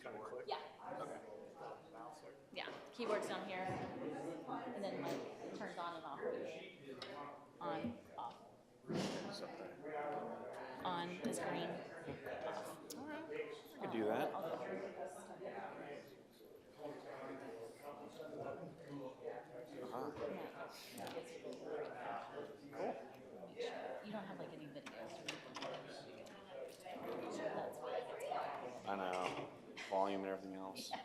just kind of click? Yeah. Okay. Yeah. Keyboard's down here, and then like it turns on and off. On, off. On is green. Off. All right. I could do that. Cool. You don't have like any videos or anything. That's why it gets better. I know. Volume and everything else. Yeah.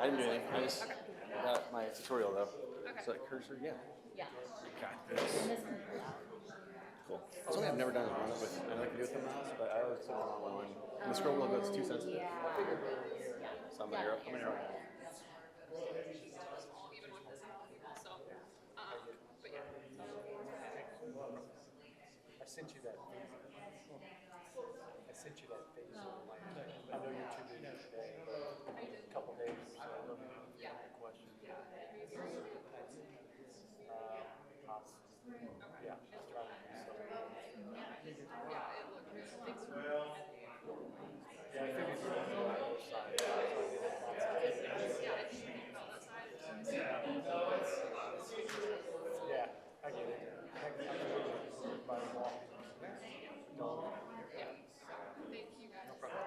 I didn't do anything. I just got my tutorial though. Okay. So that cursor, yeah. Yeah. Got this. And this can pull out. Cool. Something I've never done is run it with. I know I can do it with the mouse, but I always put it on one. And the scroll wheel goes too sensitive. Yeah. So I'm gonna arrow. I'm gonna arrow. Even with this so but yeah. I sent you that phase. I sent you that phase. I know you're too busy today, but a couple days, so I love you. Question. Yeah. Yeah. Just trying to do something. Yeah, it looked good. Thanks for Yeah, I figured you were on both sides. yeah, I think we need about that side. Yeah, I get it. I can by walking. Don't. Yeah. Thank you guys. No problem.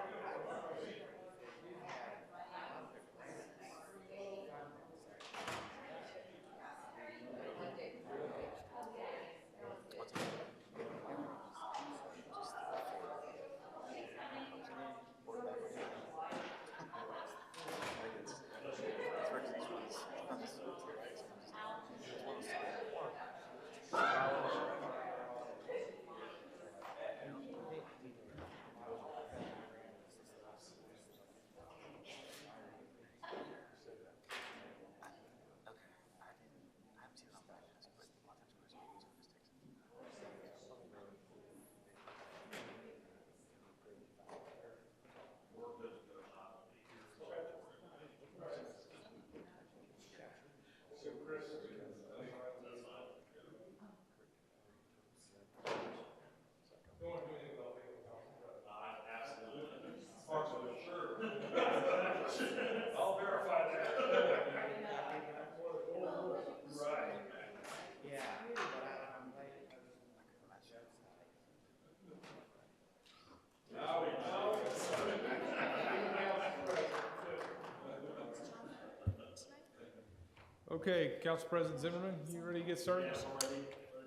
Okay, Council President Zimmerman, you ready to get started? Yes, I'm ready.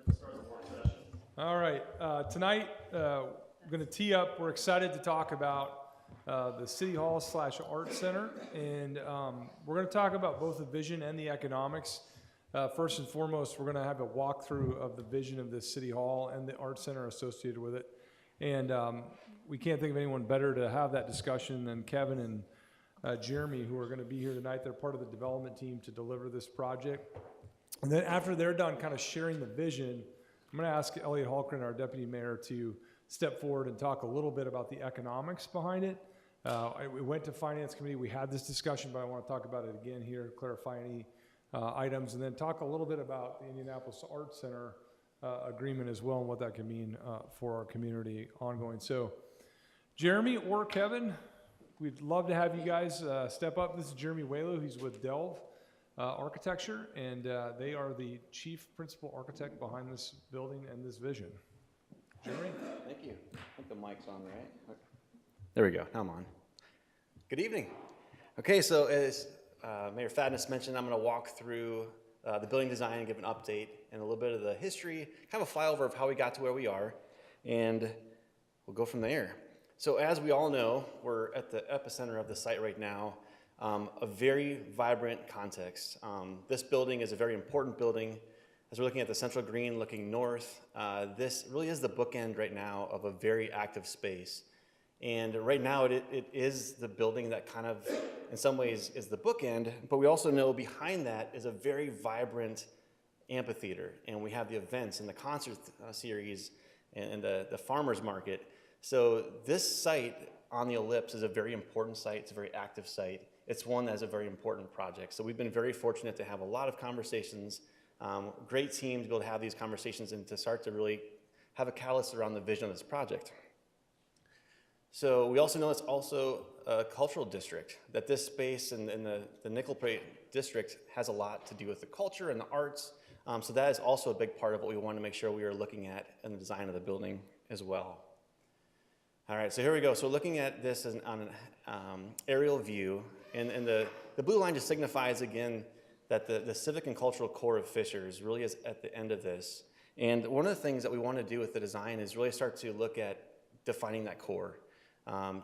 To start the work session. All right, tonight we're going to tee up. We're excited to talk about the City Hall / Art Center, and we're going to talk about both the vision and the economics. First and foremost, we're going to have a walkthrough of the vision of this City Hall and the Art Center associated with it. And we can't think of anyone better to have that discussion than Kevin and Jeremy, who are going to be here tonight. They're part of the development team to deliver this project. And then after they're done kind of sharing the vision, I'm going to ask Elliot Halkren, our deputy mayor, to step forward and talk a little bit about the economics behind it. We went to Finance Committee. We had this discussion, but I want to talk about it again here, clarify any items, and then talk a little bit about the Indianapolis Art Center agreement as well and what that can mean for our community ongoing. So Jeremy or Kevin, we'd love to have you guys step up. This is Jeremy Waylo. He's with Delve Architecture, and they are the chief principal architect behind this building and this vision. Jeremy? Thank you. I think the mic's on, right? There we go. Now I'm on. Good evening. Okay, so as Mayor Fadness mentioned, I'm going to walk through the building design and give an update and a little bit of the history, kind of a flyover of how we got to where we are, and we'll go from there. So as we all know, we're at the epicenter of the site right now, a very vibrant context. This building is a very important building. As we're looking at the central green looking north, this really is the bookend right now of a very active space. And right now it is the building that kind of, in some ways, is the bookend, but we also know behind that is a very vibrant amphitheater. And we have the events and the concert series and the farmers market. So this site on the ellipse is a very important site. It's a very active site. It's one that has a very important project. So we've been very fortunate to have a lot of conversations Great team to be able to have these conversations and to start to really have a catalyst around the vision of this project. So we also know it's also a cultural district, that this space and the Nickel Plate district has a lot to do with the culture and the arts. So that is also a big part of what we want to make sure we are looking at in the design of the building as well. All right, so here we go. So looking at this on an aerial view, and the blue line just signifies, again, that the civic and cultural core of Fishers really is at the end of this. And one of the things that we want to do with the design is really start to look at defining that core.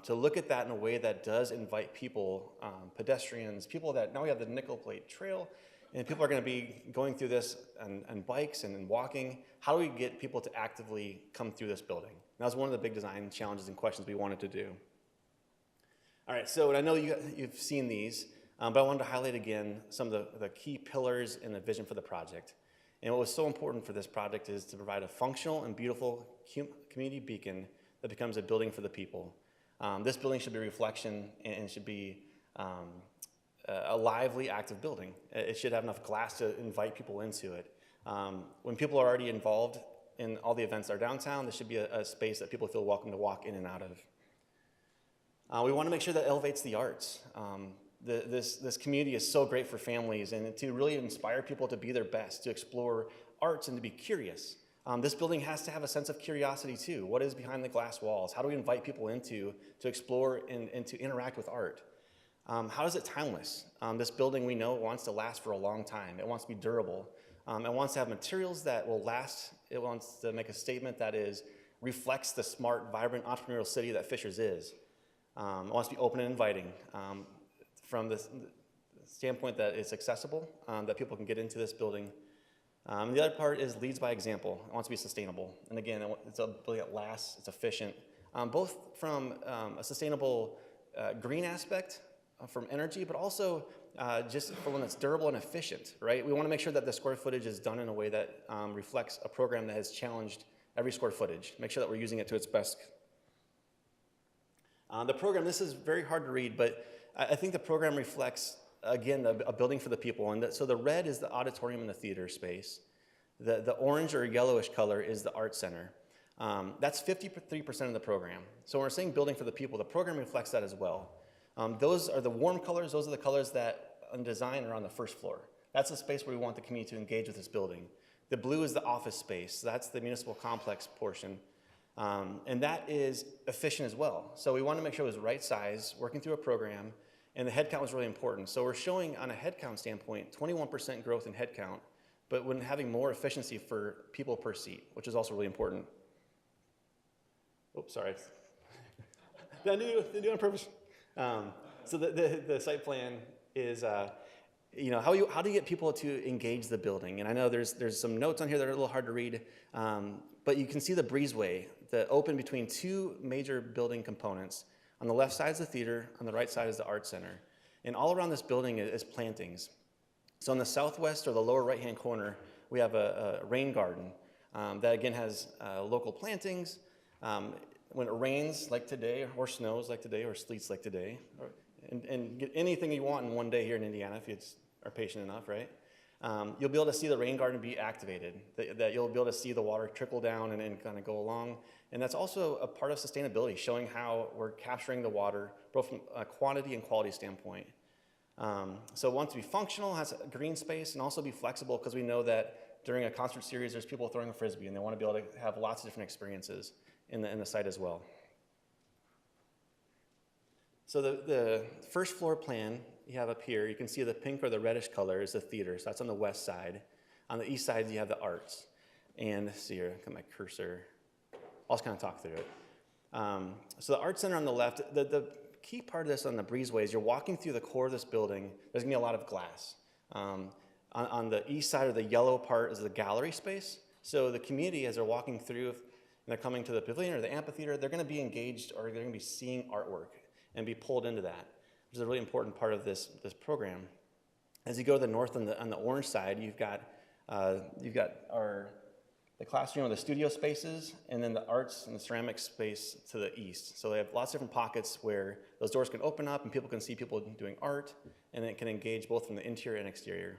To look at that in a way that does invite people, pedestrians, people that now we have the Nickel Plate Trail, and people are going to be going through this on bikes and walking. How do we get people to actively come through this building? And that was one of the big design challenges and questions we wanted to do. All right, so I know you've seen these, but I wanted to highlight again some of the key pillars in the vision for the project. And what was so important for this project is to provide a functional and beautiful community beacon that becomes a building for the people. This building should be a reflection and should be a lively, active building. It should have enough glass to invite people into it. When people are already involved in all the events that are downtown, this should be a space that people feel welcome to walk in and out of. We want to make sure that elevates the arts. This community is so great for families and to really inspire people to be their best, to explore arts and to be curious. This building has to have a sense of curiosity too. What is behind the glass walls? How do we invite people to explore and to interact with art? How is it timeless? This building, we know, wants to last for a long time. It wants to be durable. It wants to have materials that will last. It wants to make a statement that reflects the smart, vibrant, entrepreneurial city that Fishers is. It wants to be open and inviting from the standpoint that it's accessible, that people can get into this building. The other part is leads by example. It wants to be sustainable. And again, it's a building that lasts, it's efficient, both from a sustainable green aspect, from energy, but also just for when it's durable and efficient, right? We want to make sure that the square footage is done in a way that reflects a program that has challenged every square footage. Make sure that we're using it to its best. The program, this is very hard to read, but I think the program reflects, again, a building for the people. And so the red is the auditorium and the theater space. The orange or yellowish color is the art center. That's 53% of the program. So when we're saying building for the people, the program reflects that as well. Those are the warm colors. Those are the colors that in design are on the first floor. That's the space where we want the community to engage with this building. The blue is the office space. That's the municipal complex portion. And that is efficient as well. So we want to make sure it was the right size, working through a program, and the headcount was really important. So we're showing on a headcount standpoint, 21% growth in headcount, but when having more efficiency for people per seat, which is also really important. Oops, sorry. Did I do it on purpose? So the site plan is, how do you get people to engage the building? And I know there's some notes on here that are a little hard to read, but you can see the breezeway, the open between two major building components. On the left side is the theater, on the right side is the art center. And all around this building is plantings. So in the southwest or the lower right-hand corner, we have a rain garden that again has local plantings. When it rains like today, or snows like today, or sleets like today, and get anything you want in one day here in Indiana if you are patient enough, right? You'll be able to see the rain garden be activated, that you'll be able to see the water trickle down and kind of go along. And that's also a part of sustainability, showing how we're capturing the water, both from a quantity and quality standpoint. So it wants to be functional, has a green space, and also be flexible, because we know that during a concert series, there's people throwing a Frisbee, and they want to be able to have lots of different experiences in the site as well. So the first floor plan you have up here, you can see the pink or the reddish color is the theater. So that's on the west side. On the east side, you have the arts. And let's see here, got my cursor. I'll just kind of talk through it. So the art center on the left, the key part of this on the breezeway is you're walking through the core of this building. There's gonna be a lot of glass. On the east side, or the yellow part, is the gallery space. So the community, as they're walking through, and they're coming to the pavilion or the amphitheater, they're gonna be engaged, or they're gonna be seeing artwork and be pulled into that, which is a really important part of this program. As you go to the north on the orange side, you've got the classroom or the studio spaces, and then the arts and the ceramics space to the east. So they have lots of different pockets where those doors can open up and people can see people doing art, and it can engage both from the interior and exterior.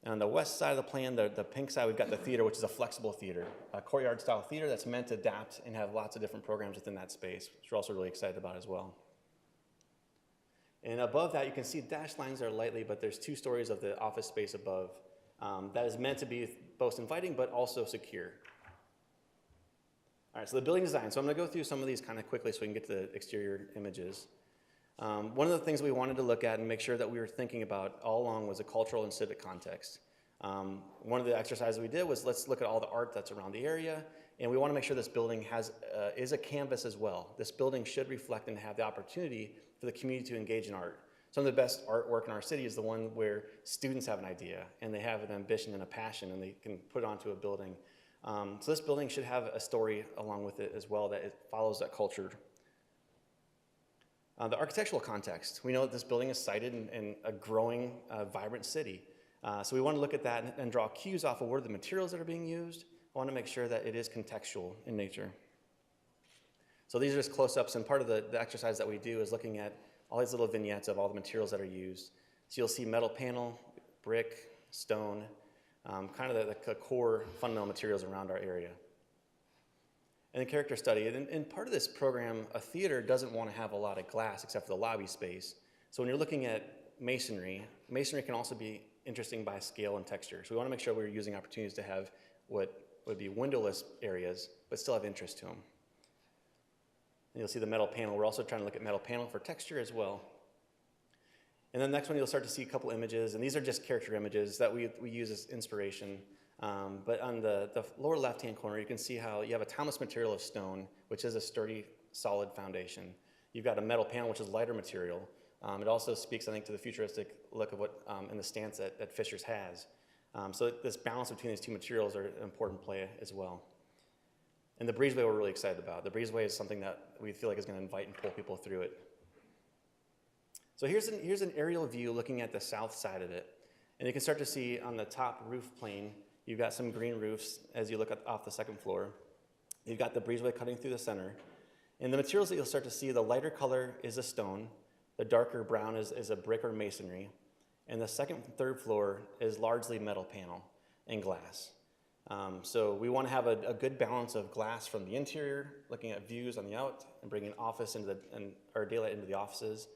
And on the west side of the plan, the pink side, we've got the theater, which is a flexible theater, a courtyard-style theater that's meant to adapt and have lots of different programs within that space, which we're also really excited about as well. And above that, you can see dashed lines there lightly, but there's 2 stories of the office space above that is meant to be both inviting but also secure. All right, so the building design. So I'm going to go through some of these kind of quickly so we can get to the exterior images. One of the things we wanted to look at and make sure that we were thinking about all along was a cultural and civic context. One of the exercises we did was let's look at all the art that's around the area, and we want to make sure this building is a canvas as well. This building should reflect and have the opportunity for the community to engage in art. Some of the best artwork in our city is the one where students have an idea and they have an ambition and a passion and they can put it onto a building. So this building should have a story along with it as well, that it follows that culture. The architectural context. We know that this building is sited in a growing, vibrant city. So we want to look at that and draw cues off of what are the materials that are being used. I want to make sure that it is contextual in nature. So these are just close-ups, and part of the exercise that we do is looking at all these little vignettes of all the materials that are used. So you'll see metal panel, brick, stone, kind of the core fundamental materials around our area. And the character study. And in part of this program, a theater doesn't want to have a lot of glass except for the lobby space. So when you're looking at masonry can also be interesting by scale and texture. So we want to make sure we're using opportunities to have what would be windowless areas, but still have interest to them. And you'll see the metal panel. We're also trying to look at metal panel for texture as well. And then the next one, you'll start to see a couple images, and these are just character images that we use as inspiration. But on the lower left-hand corner, you can see how you have a timeless material of stone, which is a sturdy, solid foundation. You've got a metal panel, which is lighter material. It also speaks, I think, to the futuristic look of what in the stance that Fishers has. So this balance between these 2 materials are an important play as well. And the breezeway we're really excited about. The breezeway is something that we feel like is going to invite and pull people through it. So here's an aerial view looking at the south side of it. And you can start to see on the top roof plane, you've got some green roofs as you look off the 2nd floor. You've got the breezeway cutting through the center. And the materials that you'll start to see, the lighter color is a stone. The darker brown is a brick or masonry. And the 2nd and 3rd floor is largely metal panel and glass. So we want to have a good balance of glass from the interior, looking at views on the out, and bringing office or daylight into the offices,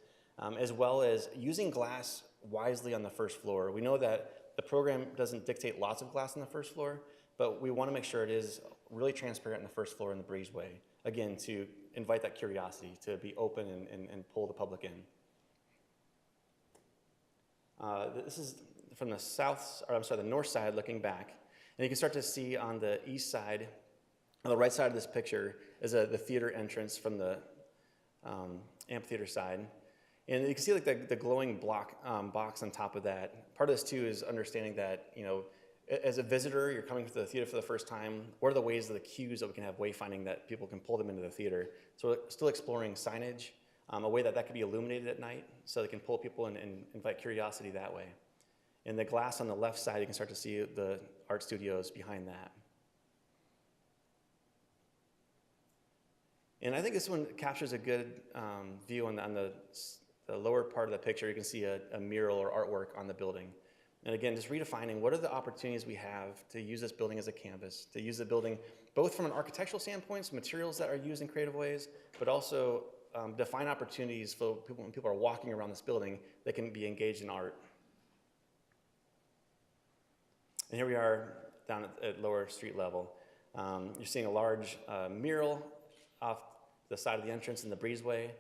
as well as using glass wisely on the 1st floor. We know that the program doesn't dictate lots of glass on the 1st floor, but we want to make sure it is really transparent on the 1st floor in the breezeway, again, to invite that curiosity, to be open and pull the public in. This is from the north side looking back. And you can start to see on the east side, on the right side of this picture, is the theater entrance from the amphitheater side. And you can see like the glowing box on top of that. Part of this too is understanding that, as a visitor, you're coming to the theater for the first time, what are the ways of the cues that we can have wayfinding that people can pull them into the theater? So we're still exploring signage, a way that could be illuminated at night so they can pull people in and invite curiosity that way. And the glass on the left side, you can start to see the art studios behind that. And I think this one captures a good view on the lower part of the picture. You can see a mural or artwork on the building. And again, just redefining what are the opportunities we have to use this building as a canvas, to use the building both from an architectural standpoint, so materials that are used in creative ways, but also define opportunities for people when people are walking around this building, they can be engaged in art. And here we are down at lower street level. You're seeing a large mural off the side of the entrance in the breezeway.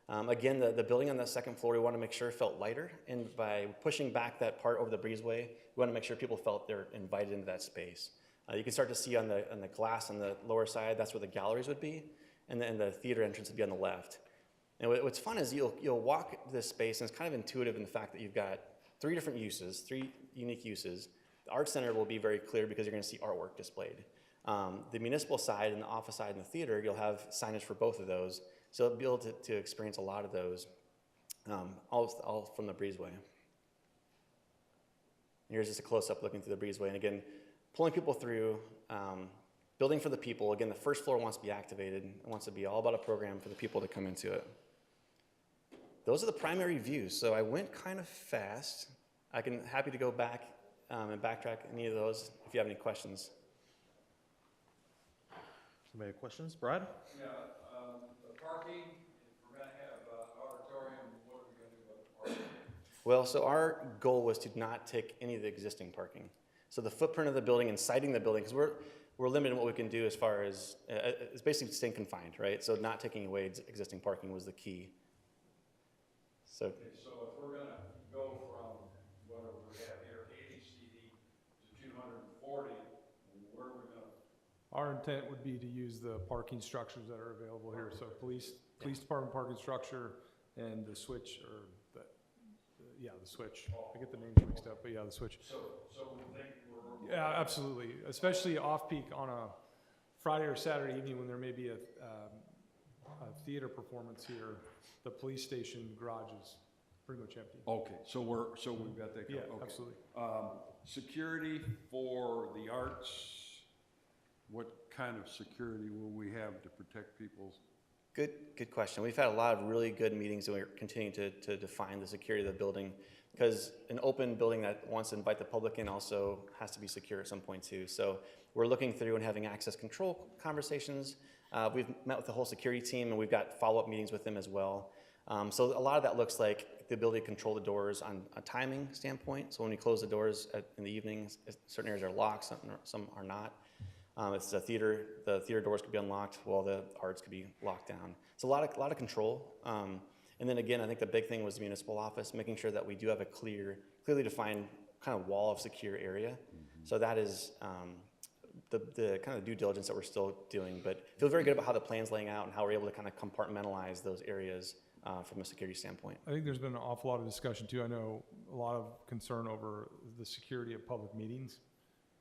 Again, the building on the 2nd floor, we want to make sure felt lighter. And by pushing back that part over the breezeway, we want to make sure people felt they're invited into that space. You can start to see on the glass on the lower side, that's where the galleries would be. And then the theater entrance would be on the left. And what's fun is you'll walk this space, and it's kind of intuitive in the fact that you've got 3 different uses, 3 unique uses. The art center will be very clear because you're going to see artwork displayed. The municipal side and the office side and the theater, you'll have signage for both of those. So you'll be able to experience a lot of those, all from the breezeway. Here's just a close-up looking through the breezeway. And again, pulling people through, building for the people. Again, the 1st floor wants to be activated. It wants to be all about a program for the people to come into it. Those are the primary views. So I went kind of fast. Happy to go back and backtrack any of those if you have any questions. Somebody have questions? Brad? Yeah, the parking, if we're gonna have auditorium, what are we gonna do about the parking? Well, so our goal was to not take any of the existing parking. So the footprint of the building and siting the building, because we're limited in what we can do as far as, it's basically staying confined, right? So not taking away existing parking was the key. So, Okay, so if we're gonna go from whatever we have here, 80 seating to 240, where are we gonna? Our intent would be to use the parking structures that are available here, so police department parking structure and the switch, or the switch. I get the names mixed up, but yeah, the switch. So we think we're. Yeah, absolutely, especially off-peak on a Friday or Saturday evening when there may be a theater performance here. The police station garage is pretty much empty. Okay, so we've got that. Yeah, Okay. absolutely. Security for the arts, what kind of security will we have to protect people's? good question. We've had a lot of really good meetings, and we're continuing to define the security of the building, because an open building that wants to invite the public in also has to be secure at some point too. So we're looking through and having access control conversations. We've met with the whole security team, and we've got follow-up meetings with them as well. So a lot of that looks like the ability to control the doors on a timing standpoint. So when we close the doors in the evenings, certain areas are locked, some are not. It's a theater, the theater doors could be unlocked while the arts could be locked down. So a lot of control. And then again, I think the big thing was the municipal office, making sure that we do have a clearly defined kind of wall of secure area. Mm-hmm. So that is the kind of due diligence that we're still doing, but feel very good about how the plan's laying out and how we're able to kind of compartmentalize those areas from a security standpoint. I think there's been an awful lot of discussion too. I know a lot of concern over the security of public meetings.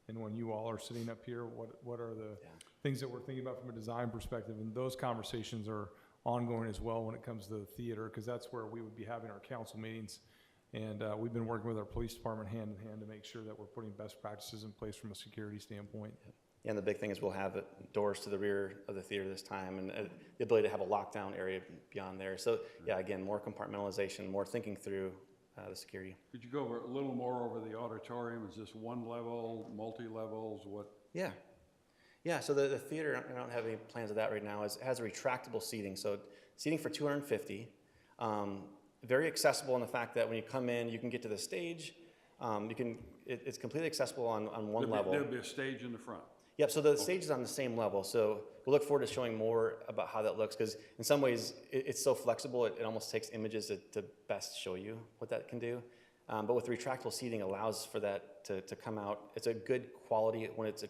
And when you all are sitting up here, what are the things that we're thinking about from a design perspective? And those conversations are ongoing as well when it comes to the theater, because that's where we would be having our council meetings. And we've been working with our police department hand in hand to make sure that we're putting best practices in place from a security standpoint. Yeah, and the big thing is we'll have doors to the rear of the theater this time, and the ability to have a lockdown area beyond there. So yeah, again, more compartmentalization, more thinking through the security. Could you go over a little more over the auditorium? Is this one level, multi-levels, what? Yeah, so the theater, I don't have any plans of that right now, it has a retractable seating. So seating for 250, very accessible in the fact that when you come in, you can get to the stage. It's completely accessible on one level. There'll be a stage in the front. Yep, so the stage is on the same level. So we'll look forward to showing more about how that looks, because in some ways it's so flexible, it almost takes images to best show you what that can do. But with retractable seating allows for that to come out. It's a good quality when it's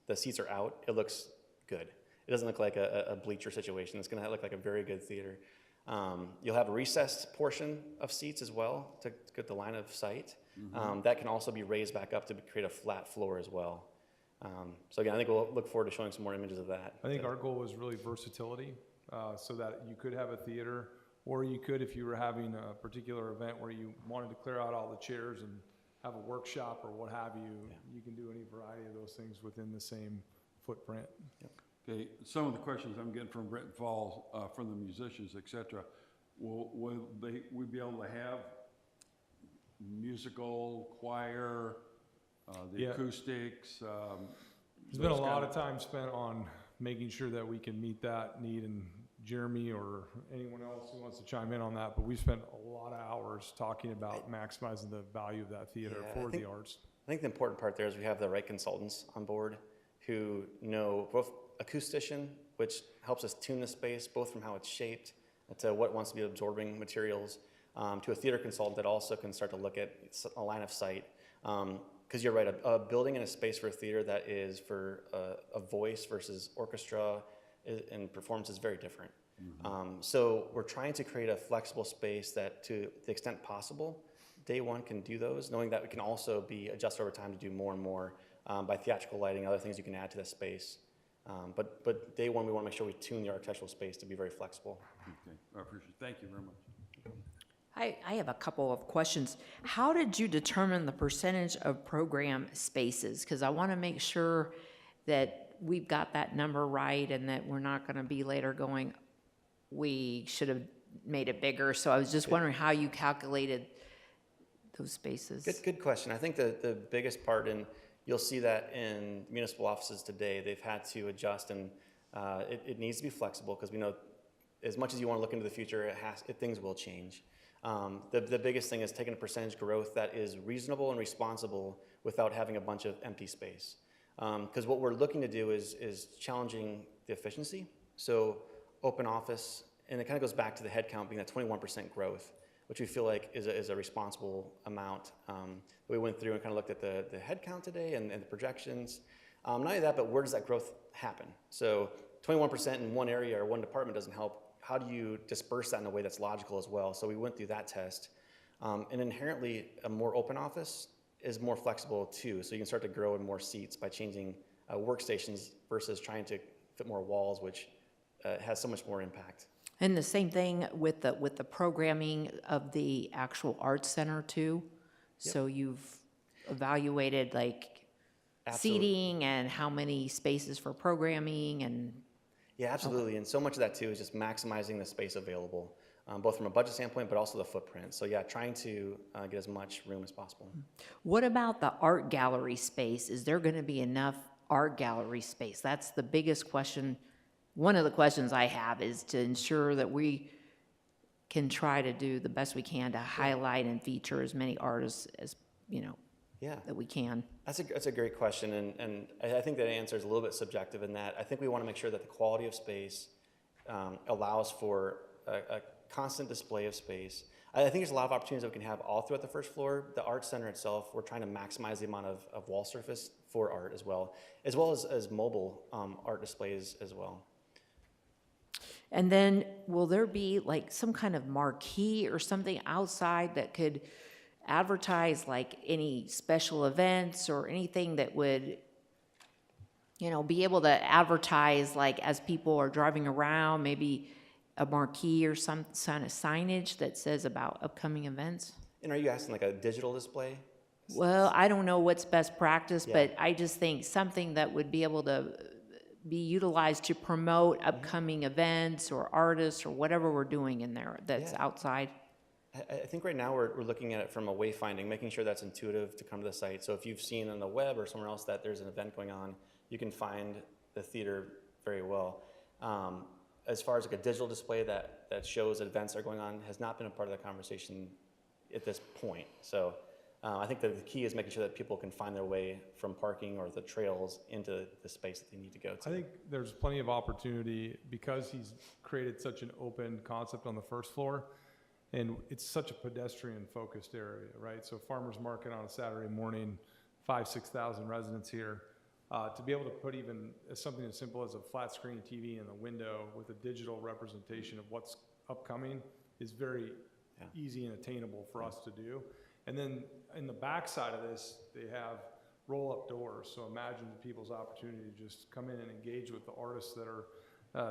the seats are out, it looks good. It doesn't look like a bleacher situation. It's gonna look like a very good theater. You'll have a recessed portion of seats as well to get the line of sight. Mm-hmm. That can also be raised back up to create a flat floor as well. So again, I think we'll look forward to showing some more images of that. I think our goal is really versatility, so that you could have a theater, or you could, if you were having a particular event where you wanted to clear out all the chairs and have a workshop or what have you, you can do any variety of those things within the same footprint. Yep. Okay, some of the questions I'm getting from Britton Falls, from the musicians, et cetera, will we be able to have musical, choir, the acoustics? There's been a lot of time spent on making sure that we can meet that need, and Jeremy or anyone else who wants to chime in on that, but we've spent a lot of hours talking about maximizing the value of that theater for the arts. I think the important part there is we have the right consultants on board who know both acoustician, which helps us tune the space, both from how it's shaped to what wants to be absorbing materials, to a theater consultant that also can start to look at a line of sight. Because you're right, a building and a space for a theater that is for a voice versus orchestra and performance is very different. Mm-hmm. So we're trying to create a flexible space that, to the extent possible, day one can do those, knowing that we can also be adjusted over time to do more and more by theatrical lighting, other things you can add to the space. But day one, we want to make sure we tune the architectural space to be very flexible. Okay, I appreciate it. Thank you very much. I have a couple of questions. How did you determine the percentage of program spaces? Because I want to make sure that we've got that number right and that we're not going to be later going, we should have made it bigger. So I was just wondering how you calculated those spaces? Good question. I think the biggest part, and you'll see that in municipal offices today, they've had to adjust, and it needs to be flexible because we know as much as you want to look into the future, things will change. The biggest thing is taking a percentage growth that is reasonable and responsible without having a bunch of empty space. Because what we're looking to do is challenging the efficiency. So open office, and it kind of goes back to the headcount being that 21% growth, which we feel like is a responsible amount. We went through and kind of looked at the headcount today and the projections. Not only that, but where does that growth happen? So 21% in one area or one department doesn't help. How do you disperse that in a way that's logical as well? So we went through that test. And inherently, a more open office is more flexible too. So you can start to grow in more seats by changing workstations versus trying to fit more walls, which has so much more impact. And the same thing with the programming of the actual arts center too? Yep. So you've evaluated like Absolutely. seating and how many spaces for programming and... Yeah, absolutely. And so much of that too is just maximizing the space available, both from a budget standpoint, but also the footprint. So yeah, trying to get as much room as possible. What about the art gallery space? Is there going to be enough art gallery space? That's the biggest question. One of the questions I have is to ensure that we can try to do the best we can to highlight and feature as many artists as, Yeah. that we can. That's a great question, and I think that answer is a little bit subjective in that I think we want to make sure that the quality of space allows for a constant display of space. I think there's a lot of opportunities that we can have all throughout the first floor. The art center itself, we're trying to maximize the amount of wall surface for art as well as mobile art displays as well. And then will there be like some kind of marquee or something outside that could advertise like any special events or anything that would, be able to advertise like as people are driving around, maybe a marquee or some kind of signage that says about upcoming events? And are you asking like a digital display? Well, I don't know what's best practice, Yeah. but I just think something that would be able to be utilized to promote upcoming events or artists or whatever we're doing in there that's Yeah. outside. I think right now we're looking at it from a wayfinding, making sure that's intuitive to come to the site. So if you've seen on the web or somewhere else that there's an event going on, you can find the theater very well. As far as like a digital display that shows that events are going on has not been a part of the conversation at this point. So I think that the key is making sure that people can find their way from parking or the trails into the space that they need to go to. I think there's plenty of opportunity because he's created such an open concept on the first floor. And it's such a pedestrian-focused area, right? So farmer's market on a Saturday morning, 6,000 residents here. To be able to put even something as simple as a flat screen TV in the window with a digital representation of what's upcoming is very easy and attainable for us to do. And then in the back side of this, they have roll-up doors. So imagine people's opportunity to just come in and engage with the artists that are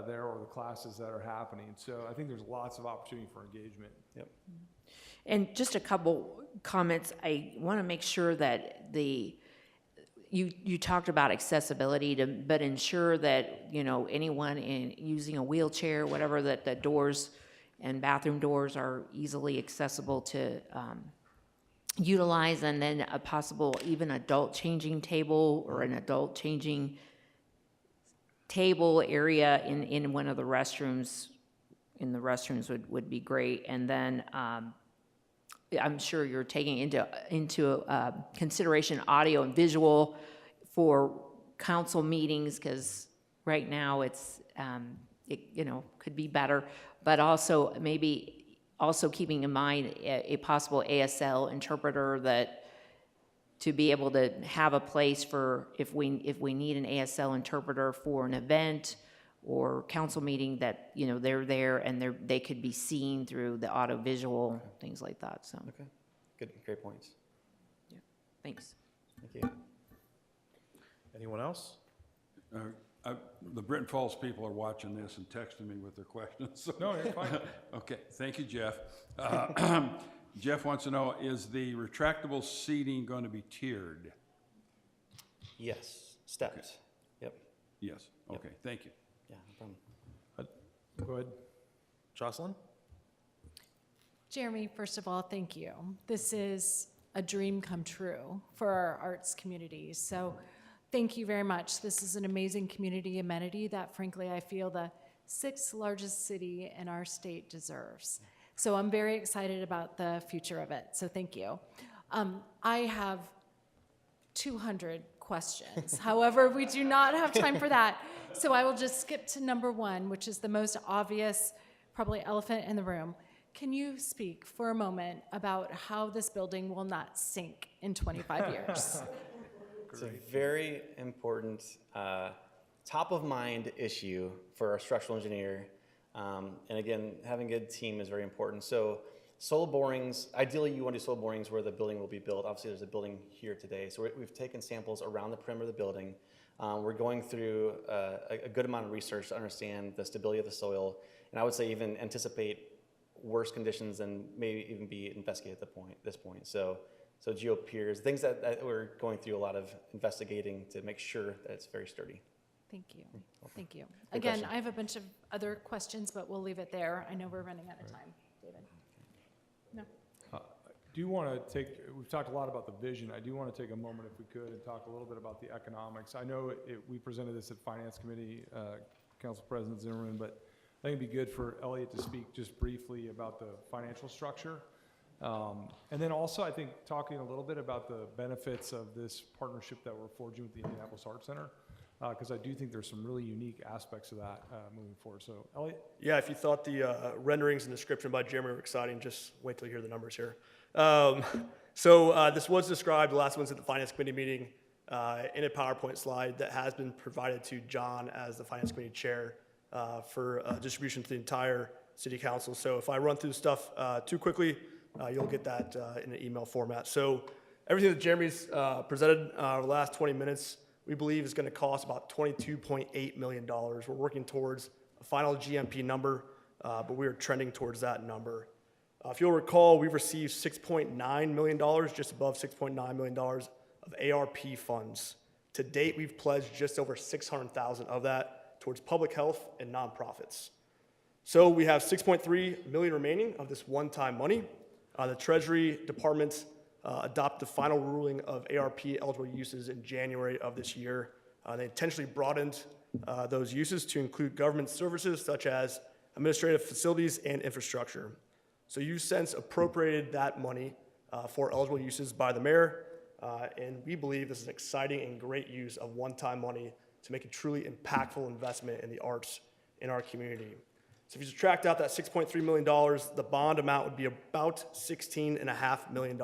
there or the classes that are happening. So I think there's lots of opportunity for engagement. Yep. And just a couple comments. I want to make sure that you talked about accessibility, but ensure that anyone using a wheelchair, whatever, that the doors and bathroom doors are easily accessible to utilize, and then a possible even adult changing table or an adult changing table area in one of the restrooms. In the restrooms would be great. And then I'm sure you're taking into consideration audio and visual for council meetings, because right now it could be better, but also maybe also keeping in mind a possible ASL interpreter that to be able to have a place for if we need an ASL interpreter for an event or council meeting, that they're there and they could be seen through the audio visual, things like that. So Okay, great points. thanks. Thank you. Anyone else? The Britton Falls people are watching this and texting me with their questions. So- No, you're fine. Okay, thank you, Jeff. Jeff wants to know, is the retractable seating going to be tiered? Yes, steps. Yep. Yes, okay, thank you. Yeah, no problem. Go ahead. Jocelyn? Jeremy, first of all, thank you. This is a dream come true for our arts community. So thank you very much. This is an amazing community amenity that frankly I feel the 6th largest city in our state deserves. So I'm very excited about the future of it. So thank you. I have 200 questions. However, we do not have time for that. So I will just skip to number 1, which is the most obvious, probably elephant in the room. Can you speak for a moment about how this building will not sink in 25 years? It's a very important, top of mind issue for our structural engineer. And again, having a good team is very important. So soil borings, ideally you want to do soil borings where the building will be built. Obviously there's a building here today. So we've taken samples around the perimeter of the building. We're going through a good amount of research to understand the stability of the soil. And I would say even anticipate worse conditions and maybe even be investigated at this point. So geopiers, things that we're going through a lot of investigating to make sure that it's very sturdy. Thank you. Thank you. Good Again, question. I have a bunch of other questions, but we'll leave it there. I know we're running out of time. David? No? Do you want to we've talked a lot about the vision. I do want to take a moment, if we could, and talk a little bit about the economics. I know we presented this at Finance Committee, Council President Zimmerman, but I think it'd be good for Elliot to speak just briefly about the financial structure. And then also, I think, talking a little bit about the benefits of this partnership that we're forging with the Indianapolis Art Center, because I do think there's some really unique aspects of that moving forward. So, Elliot? Yeah, if you thought the renderings and description by Jeremy were exciting, just wait till you hear the numbers here. This was described last Wednesday at the Finance Committee meeting in a PowerPoint slide that has been provided to John as the Finance Committee Chair for distribution to the entire City Council. So if I run through stuff too quickly, you'll get that in an email format. So everything that Jeremy's presented over the last 20 minutes, we believe is going to cost about $22.8 million. We're working towards a final GMP number, but we are trending towards that number. If you'll recall, we've received $6.9 million, just above $6.9 million of ARP funds. To date, we've pledged just over $600,000 of that towards public health and nonprofits. So we have $6.3 million remaining of this one-time money. The Treasury Department adopted the final ruling of ARP eligible uses in January of this year. They intentionally broadened those uses to include government services such as administrative facilities and infrastructure. So you've since appropriated that money for eligible uses by the mayor, and we believe this is an exciting and great use of one-time money to make a truly impactful investment in the arts in our community. So if you subtract out that $6.3 million, the bond amount would be about $16.5 million.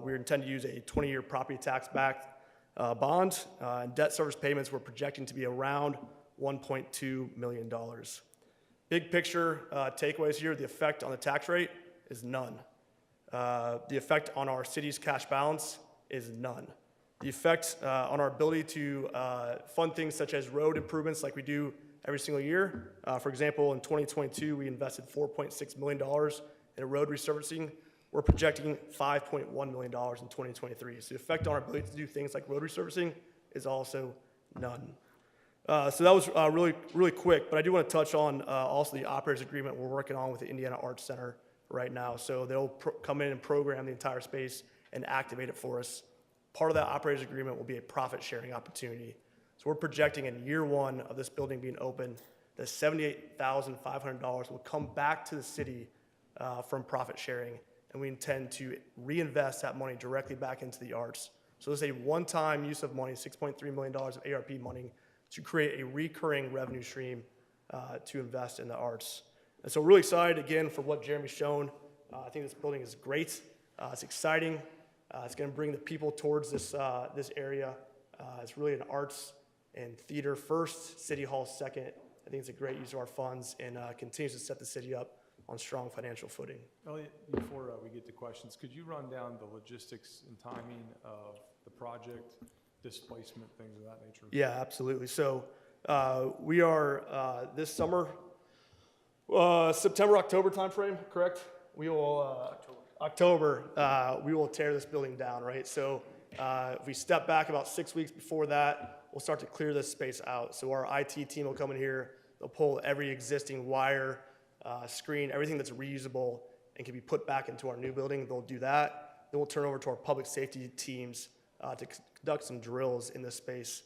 We intend to use a 20-year property tax-backed bond, and debt service payments we're projecting to be around $1.2 million. Big picture takeaways here, the effect on the tax rate is none. The effect on our city's cash balance is none. The effect on our ability to fund things such as road improvements like we do every single year. For example, in 2022, we invested $4.6 million in a road resurfacing. We're projecting $5.1 million in 2023. So the effect on our ability to do things like road resurfacing is also none. So that was really quick, but I do want to touch on also the operators agreement we're working on with the Indiana Arts Center right now. So they'll come in and program the entire space and activate it for us. Part of that operators agreement will be a profit sharing opportunity. So we're projecting in year one of this building being open that $78,500 will come back to the city from profit sharing, and we intend to reinvest that money directly back into the arts. So this is a one-time use of money, $6.3 million of ARP money, to create a recurring revenue stream to invest in the arts. And so we're really excited, again, for what Jeremy's shown. I think this building is great. It's exciting. It's going to bring the people towards this area. It's really an arts and theater first, City Hall second. I think it's a great use of our funds and continues to set the city up on strong financial footing. Elliot, before we get to questions, could you run down the logistics and timing of the project, displacement, things of that nature? Yeah, absolutely. So we are this summer, September, October timeframe, correct? We will October. We will tear this building down, right? So if we step back about 6 weeks before that, we'll start to clear this space out. So our IT team will come in here. They'll pull every existing wire, screen, everything that's reusable and can be put back into our new building. They'll do that. then we'll turn over to our public safety teams to conduct some drills in this space.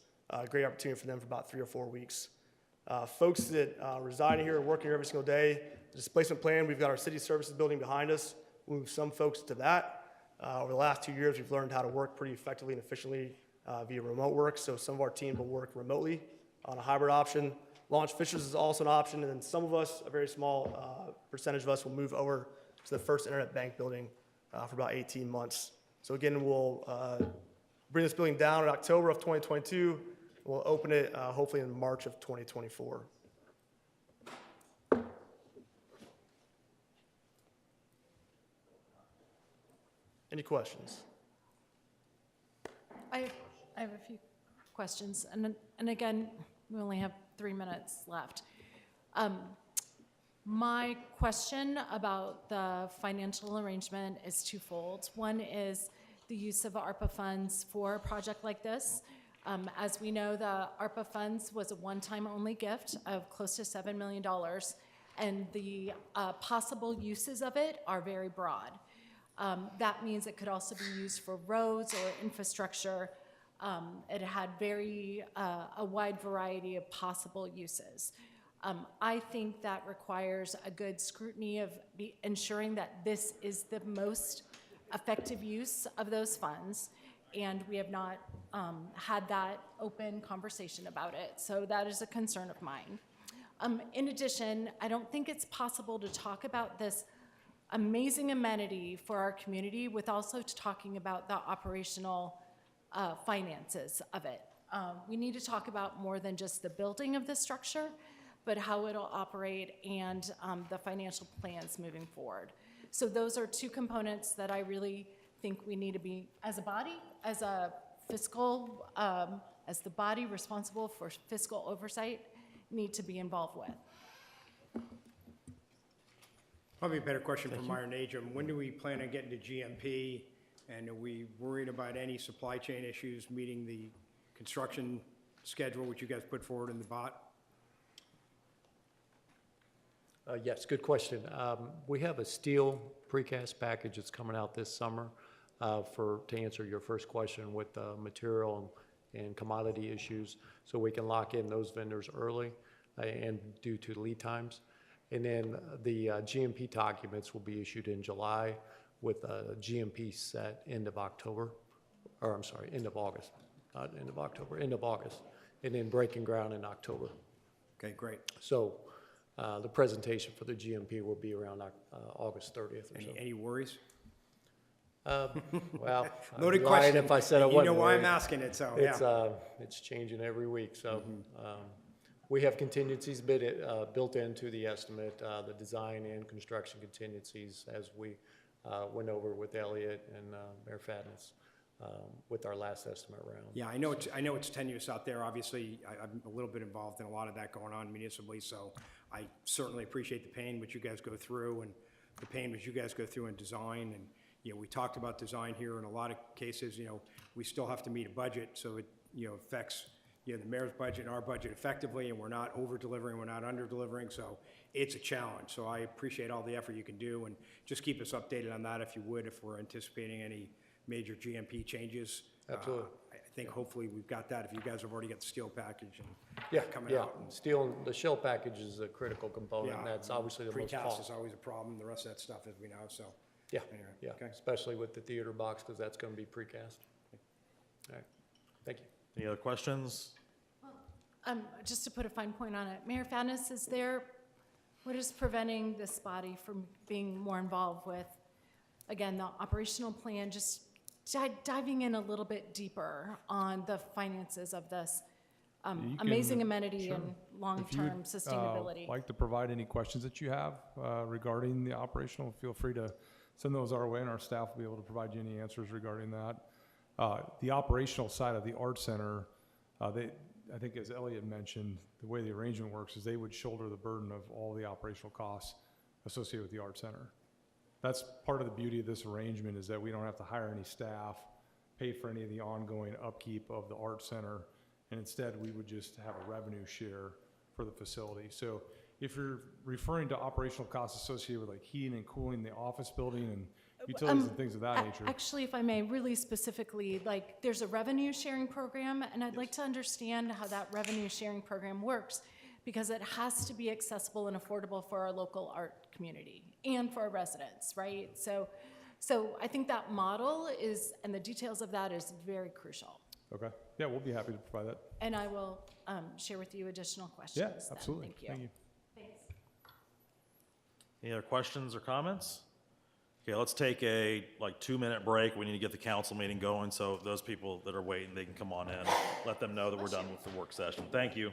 Great opportunity for them for about 3 or 4 weeks. Folks that reside here and work here every single day, the displacement plan, we've got our city services building behind us. We'll move some folks to that. Over the last 2 years, we've learned how to work pretty effectively and efficiently via remote work. So some of our team will work remotely on a hybrid option. Launch Fishers is also an option. And then some of us, a very small percentage of us, will move over to the first internet bank building for about 18 months. So again, we'll bring this building down in October of 2022. We'll open it hopefully in March of 2024. Any questions? I have a few questions, and again, we only have 3 minutes left. My question about the financial arrangement is twofold. One is the use of ARPA funds for a project like this. As we know, the ARPA funds was a one-time only gift of close to $7 million, and the possible uses of it are very broad. That means it could also be used for roads or infrastructure. It had a wide variety of possible uses. I think that requires a good scrutiny of ensuring that this is the most effective use of those funds, and we have not had that open conversation about it. So that is a concern of mine. In addition, I don't think it's possible to talk about this amazing amenity for our community with also talking about the operational finances of it. We need to talk about more than just the building of the structure, but how it'll operate and the financial plans moving forward. So those are two components that I really think we need to be, as a body, as a fiscal, as the body responsible for fiscal oversight, need to be involved with. Probably a better question for Meyer Najum. When do we plan on getting to GMP? And are we worried about any supply chain issues meeting the construction schedule which you guys put forward in the bot? Yes, good question. We have a steel precast package that's coming out this summer to answer your first question with material and commodity issues, so we can lock in those vendors early and due to lead times. And then the GMP documents will be issued in July with a GMP set end of October, or I'm sorry, end of August, not end of October, end of August, and then breaking ground in October. Okay, great. So the presentation for the GMP will be around August 30th or so. Any worries? Well, Loaded I'd be lying question. if I said I You wasn't know why I'm worried. asking it, so yeah. It's changing every week, so we have contingencies built into the estimate, the design and construction contingencies, as we went over with Elliott and Mayor Fadness with our last estimate round. Yeah, I know it's tenuous out there. Obviously, I'm a little bit involved in a lot of that going on municipally, so I certainly appreciate the pain which you guys go through and the pain which you guys go through in design. And we talked about design here. In a lot of cases, we still have to meet a budget, so it affects the mayor's budget and our budget effectively, and we're not over delivering, we're not under delivering, so it's a challenge. So I appreciate all the effort you can do, and just keep us updated on that if you would, if we're anticipating any major GMP changes. Absolutely. I think hopefully we've got that if you guys have already got the steel package and coming out. And Steel, the shell package is a critical component, and that's obviously the most precast cost. is always a problem. The rest of that stuff, as we know. So Yeah, anyway, yeah, okay. especially with the theater box, because that's going to be precast. All right, thank you. Any other questions? Just to put a fine point on it, Mayor Fadness, what is preventing this body from being more involved with, again, the operational plan, just diving in a little bit deeper on the finances of this amazing amenity and long-term sustainability? Like to provide any questions that you have regarding the operational, feel free to send those our way, and our staff will be able to provide you any answers regarding that. The operational side of the Art Center, I think as Elliott mentioned, the way the arrangement works is they would shoulder the burden of all the operational costs associated with the Art Center. That's part of the beauty of this arrangement, is that we don't have to hire any staff, pay for any of the ongoing upkeep of the Art Center, and instead we would just have a revenue share for the facility. So if you're referring to operational costs associated with like heating and cooling the office building and utilities and things of that nature. Actually, if I may, really specifically, like, there's a revenue sharing program, and I'd like to understand how that revenue sharing program works, because it has to be accessible and affordable for our local art community and for our residents, right? So I think that model is, and the details of that is very crucial. Okay. Yeah, we'll be happy to provide that. And I will share with you additional questions. Yeah, then. absolutely. Thank you. Thanks. Any other questions or comments? Okay, let's take a 2-minute break. We need to get the council meeting going, so those people that are waiting, they can come on in. Let them know that we're done with the work session. Thank you.